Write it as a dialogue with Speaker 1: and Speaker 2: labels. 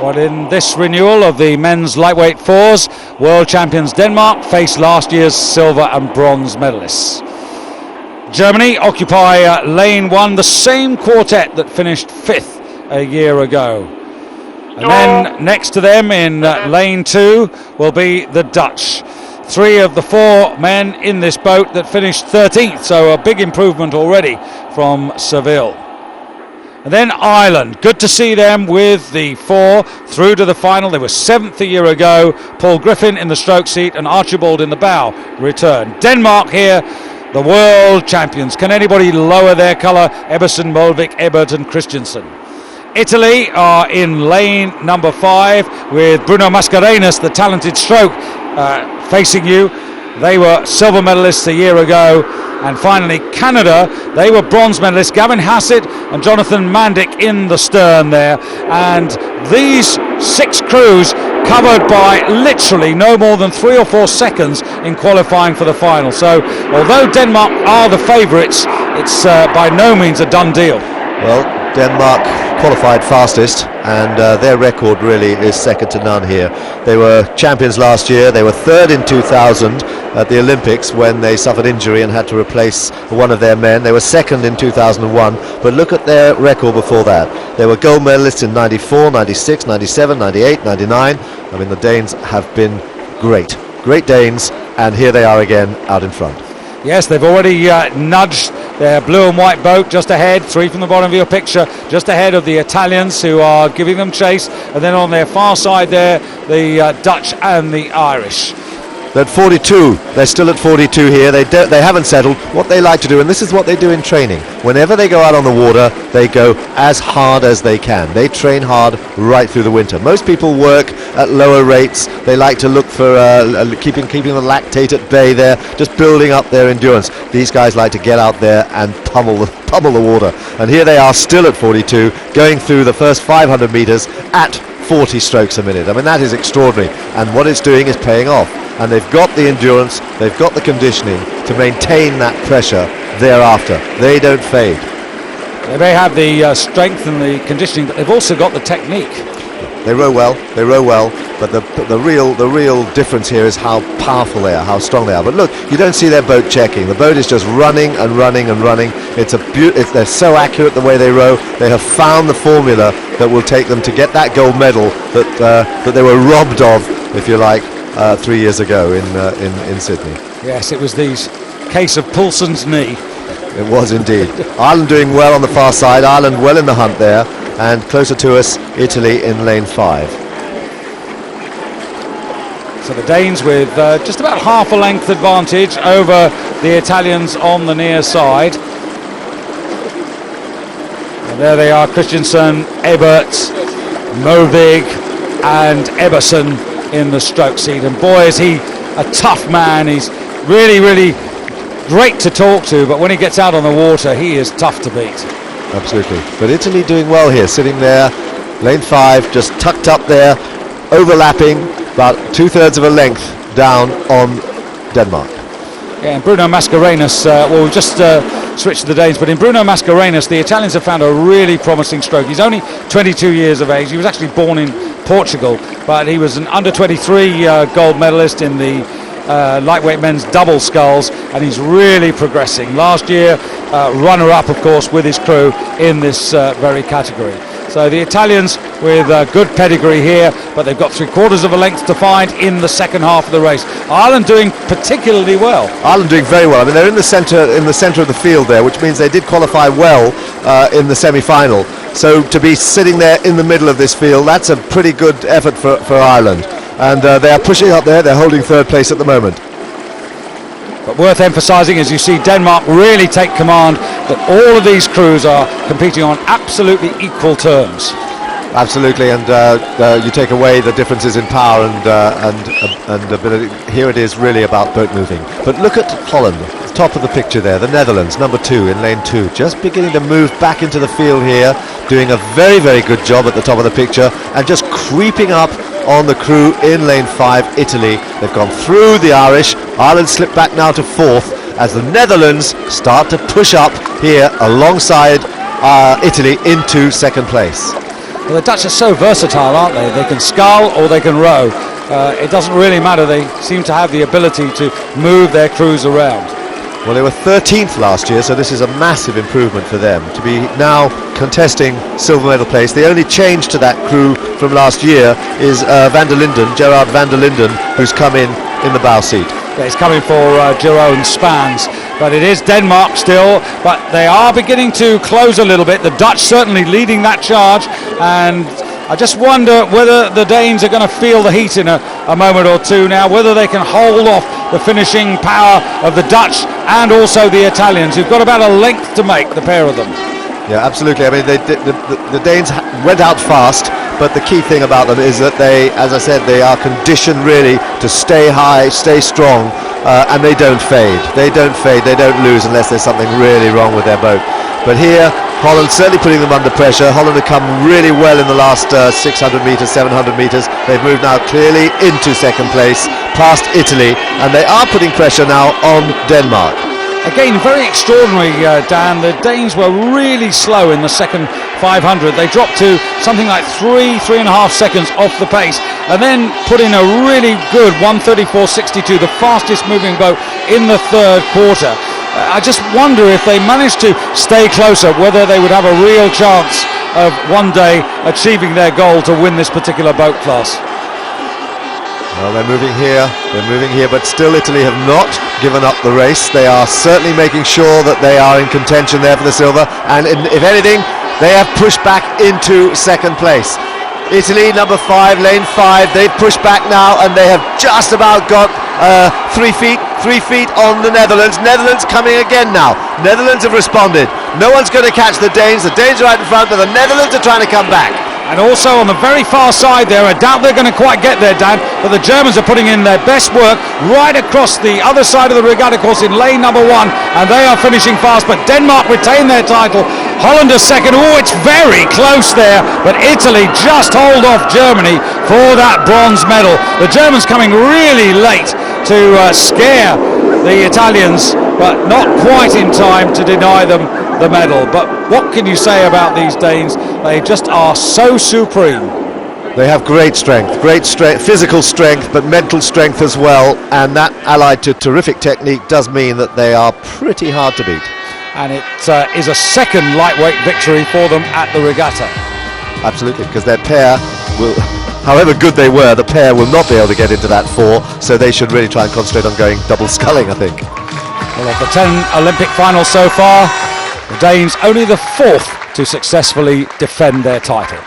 Speaker 1: Well, in this renewal of the men's lightweight fours, world champions Denmark face last year's silver and bronze medalists. Germany occupy lane 1, the same quartet that finished 5th a year ago. And then next to them in lane 2 will be the Dutch. 3 of the 4 men in this boat that finished 13th, so a big improvement already from Seville. And then Ireland, good to see them with the 4 through to the final. They were 7th a year ago. Paul Griffin in the stroke seat and Archibald in the bow return. Denmark here, the world champions. Can anybody lower their colour? Eberson, Molvik, Ebert and Christensen. Italy are in lane number 5 with Bruno Mascarenhas, the talented stroke, facing you. They were silver medalists a year ago. And finally Canada, they were bronze medalists. Gavin Hassett and Jonathan Mandic in the stern there. And these 6 crews covered by literally no more than 3 or 4 seconds in qualifying for the final. So although Denmark are the favourites, it's by no means a done deal.
Speaker 2: Well, Denmark qualified fastest, and their record really is second to none here. They were champions last year. They were 3rd in 2000 at the Olympics when they suffered injury and had to replace one of their men. They were 2nd in 2001, but look at their record before that. They were gold medalists in 94, 96, 97, 98, 99. I mean, the Danes have been great Danes, and here they are again out in front.
Speaker 1: Yes, they've already nudged their blue and white boat just ahead, 3 from the bottom of your picture, just ahead of the Italians who are giving them chase, and then on their far side there, the Dutch and the Irish.
Speaker 2: They're at 42. They're still at 42 here. They haven't settled. What they like to do, and this is what they do in training, whenever they go out on the water, they go as hard as they can. They train hard right through the winter. Most people work at lower rates. They like to look for keeping the lactate at bay there, just building up their endurance. These guys like to get out there and pummel the water. And here they are still at 42, going through the first 500 meters at 40 strokes a minute. I mean, that is extraordinary, and what it's doing is paying off. And they've got the endurance, they've got the conditioning to maintain that pressure thereafter. They don't fade.
Speaker 1: They may have the strength and the conditioning, but they've also got the technique.
Speaker 2: They row well, but the real difference here is how powerful they are, how strong they are. But look, you don't see their boat checking. The boat is just running and running and running. They're so accurate the way they row. They have found the formula that will take them to get that gold medal that they were robbed of, if you like, 3 years ago in Sydney.
Speaker 1: Yes, it was the case of Poulsen's knee.
Speaker 2: It was indeed. Ireland doing well on the far side. Ireland well in the hunt there, and closer to us, Italy in lane 5.
Speaker 1: So the Danes with just about half a length advantage over the Italians on the near side. And there they are, Christensen, Ebert, Movig and Eberson in the stroke seat. And boy, is he a tough man. He's really great to talk to, but when he gets out on the water, he is tough to beat.
Speaker 2: Absolutely. But Italy doing well here, sitting there, lane 5, just tucked up there, overlapping about 2/3 of a length down on Denmark.
Speaker 1: Yeah, and Bruno Mascarenhas, well, we've just switched to the Danes, but in Bruno Mascarenhas, the Italians have found a really promising stroke. He's only 22 years of age. He was actually born in Portugal, but he was an under-23 gold medalist in the lightweight men's double sculls, and he's really progressing. Last year, runner-up, of course, with his crew in this very category. So the Italians with good pedigree here, but they've got 3/4 of a length to find in the second half of the race. Ireland doing particularly well.
Speaker 2: Ireland doing very well. I mean, they're in the centre of the field there, which means they did qualify well in the semi-final. So to be sitting there in the middle of this field, that's a pretty good effort for Ireland. And they are pushing up there. They're holding 3rd place at the moment.
Speaker 1: But worth emphasising, as you see Denmark really take command, that all of these crews are competing on absolutely equal terms.
Speaker 2: Absolutely, and you take away the differences in power and ability. Here it is really about boat moving. But look at Holland, top of the picture there, the Netherlands, number 2 in lane 2, just beginning to move back into the field here, doing a very good job at the top of the picture, and just creeping up on the crew in lane 5, Italy. They've gone through the Irish. Ireland slipped back now to 4th as the Netherlands start to push up here alongside Italy into 2nd place.
Speaker 1: Well, the Dutch are so versatile, aren't they? They can scull or they can row. It doesn't really matter. They seem to have the ability to move their crews around.
Speaker 2: Well, they were 13th last year, so this is a massive improvement for them to be now contesting silver medal place. The only change to that crew from last year is Gerard van der Linden, who's come in the bow seat.
Speaker 1: Yeah, he's coming for Jeroen Spans, but it is Denmark still, but they are beginning to close a little bit. The Dutch certainly leading that charge, and I just wonder whether the Danes are going to feel the heat in a moment or two now, whether they can hold off the finishing power of the Dutch and also the Italians, who've got about a length to make, the pair of them.
Speaker 2: Yeah, absolutely. I mean, the Danes went out fast, but the key thing about them is that they, as I said, they are conditioned really to stay high, stay strong, and they don't fade. They don't fade, they don't lose unless there's something really wrong with their boat. But here, Holland certainly putting them under pressure. Holland have come really well in the last 600 metres, 700 metres. They've moved now clearly into second place, past Italy, and they are putting pressure now on Denmark.
Speaker 1: Again, very extraordinary, Dan. The Danes were really slow in the second 500. They dropped to something like 3.5 seconds off the pace, and then put in a really good 1:34.62, the fastest moving boat in the third quarter. I just wonder if they managed to stay closer, whether they would have a real chance of one day achieving their goal to win this particular boat class.
Speaker 2: Well, they're moving here, but still Italy have not given up the race. They are certainly making sure that they are in contention there for the silver, and if anything, they have pushed back into second place. Italy, number 5, lane 5, they've pushed back now, and they have just about got 3 feet on the Netherlands. Netherlands coming again now. Netherlands have responded. No one's going to catch the Danes. The Danes are right in front, but the Netherlands are trying to come back.
Speaker 1: And also on the very far side there, I doubt they're going to quite get there, Dan, but the Germans are putting in their best work right across the other side of the regatta course in lane number 1, and they are finishing fast, but Denmark retain their title. Holland is second. Oh, it's very close there, but Italy just hold off Germany for that bronze medal. The Germans coming really late to scare the Italians, but not quite in time to deny them the medal. But what can you say about these Danes? They just are so supreme.
Speaker 2: They have great strength, physical strength, but mental strength as well, and that allied to terrific technique does mean that they are pretty hard to beat.
Speaker 1: And it is a second lightweight victory for them at the regatta.
Speaker 2: Absolutely, because their pair will, however good they were, the pair will not be able to get into that 4, so they should really try and concentrate on going double sculling, I think.
Speaker 1: Well, of the 10 Olympic finals so far, the Danes only the 4th to successfully defend their title.